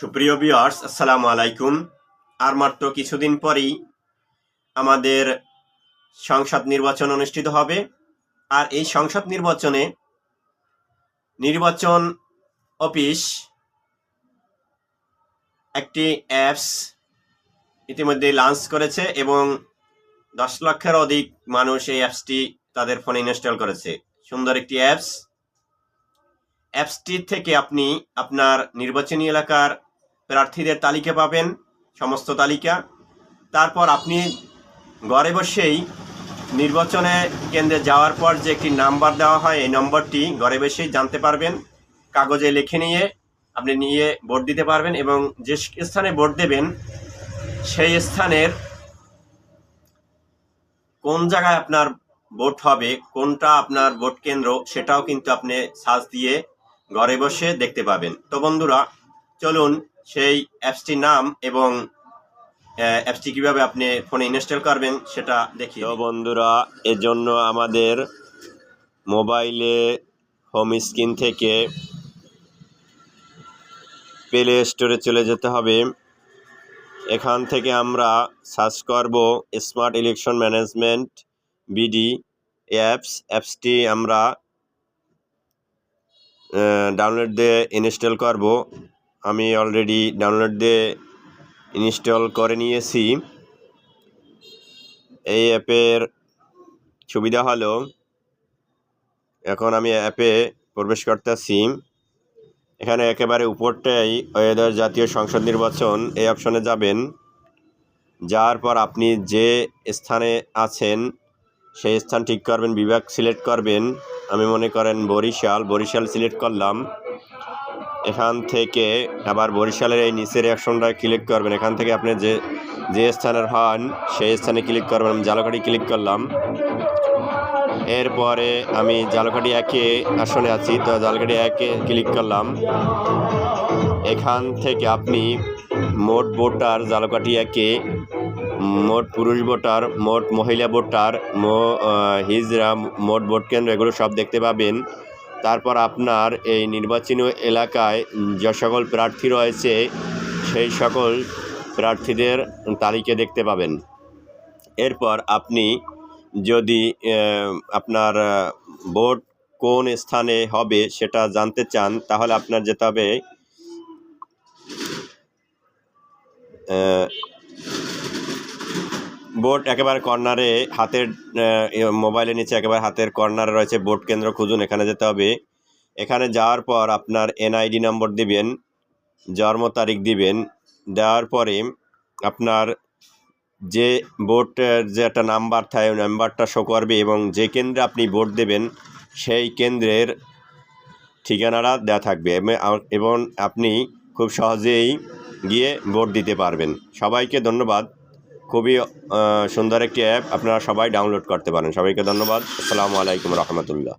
সুপ্রিয় ভিউয়ার্স, আসসালামু আলাইকুম। আর মাত্র কিছুদিন পরেই আমাদের সংসদ নির্বাচন অনুষ্ঠিত হবে। আর এই সংসদ নির্বাচনে নির্বাচন অফিস একটি অ্যাপস ইতিমধ্যে লঞ্চ করেছে এবং 10 লক্ষের অধিক মানুষ এই অ্যাপসটি তাদের ফোনে ইনস্টল করেছে। সুন্দর একটি অ্যাপসটি থেকে আপনি আপনার নির্বাচনী এলাকার প্রার্থীদের তালিকা পাবেন, সমস্ত তালিকা। তারপর আপনি ঘরে বসেই নির্বাচনে কেন্দ্রে যাওয়ার পর যে একটি নাম্বার দেওয়া হয়, এই নম্বরটি ঘরে বসেই জানতে পারবেন। কাগজে লিখে নিয়ে আপনি ভোট দিতে পারবেন এবং যে স্থানে ভোট দেবেন সেই স্থানের কোন জায়গায় আপনার ভোট হবে, কোনটা আপনার ভোট কেন্দ্র, সেটাও কিন্তু আপনি সার্চ দিয়ে ঘরে বসে দেখতে পাবেন। তো বন্ধুরা, চলুন সেই অ্যাপসটির নাম এবং অ্যাপসটি কিভাবে আপনি ফোনে ইনস্টল করবেন সেটা দেখি। তো বন্ধুরা, এর জন্য আমাদের মোবাইলে হোম স্ক্রিন থেকে প্লে স্টোরে চলে যেতে হবে। এখান থেকে আমরা সার্চ করব স্মার্ট ইলেকশন ম্যানেজমেন্ট বিডি অ্যাপসটি আমরা ডাউনলোড দিয়ে ইনস্টল করব। আমি অলরেডি ডাউনলোড দিয়ে ইনস্টল করে নিয়েছি। এই অ্যাপের সুবিধা হলো, এখন আমি অ্যাপে প্রবেশ করতেছি। এখানে একেবারে উপরটাই ওয়েদার জাতীয় সংসদ নির্বাচন, এই অপশনে যাবেন। যাওয়ার পর আপনি যে স্থানে আছেন সেই স্থান ঠিক করবেন, বিভাগ সিলেক্ট করবেন। আমি মনে করেন বরিশাল সিলেক্ট করলাম। এখান থেকে আবার বরিশালের এই নিচের অপশনটা ক্লিক করবেন। এখান থেকে আপনি যে স্থানের হন সেই স্থানে ক্লিক করবেন। আমি ঝালকাঠি ক্লিক করলাম। এরপরে আমি ঝালকাঠি 1 আসনে আছি, তো ঝালকাঠি 1 ক্লিক করলাম। এখান থেকে আপনি মোট ভোটার ঝালকাঠি 1, মোট পুরুষ ভোটার, মোট মহিলা ভোটার, হিজড়া, মোট ভোট কেন্দ্র, এগুলো সব দেখতে পাবেন। তারপর আপনার এই নির্বাচনী এলাকায় যে সকল প্রার্থী রয়েছে সেই সকল প্রার্থীদের তালিকা দেখতে পাবেন। এরপর আপনি যদি আপনার ভোট কোন স্থানে হবে সেটা জানতে চান, তাহলে আপনার যেতে হবে ভোট একেবারে কর্নারে, হাতের মোবাইলের নিচে একেবারে হাতের কর্নারে রয়েছে ভোট কেন্দ্র খুঁজুন, এখানে যেতে হবে। এখানে যাওয়ার পর আপনার এনআইডি নম্বর দিবেন, জন্ম তারিখ দিবেন। দেওয়ার পরে আপনার যে ভোটের যে একটা নাম্বার থাকে ওই নাম্বারটা শো করবে এবং যে কেন্দ্রে আপনি ভোট দেবেন সেই কেন্দ্রের ঠিকানাটা দেওয়া থাকবে এবং আপনি খুব সহজেই গিয়ে ভোট দিতে পারবেন। সবাইকে ধন্যবাদ। খুবই সুন্দর একটি অ্যাপ, আপনারা সবাই ডাউনলোড করতে পারেন। সবাইকে ধন্যবাদ। আসসালামু আলাইকুম রহমতুল্লাহ।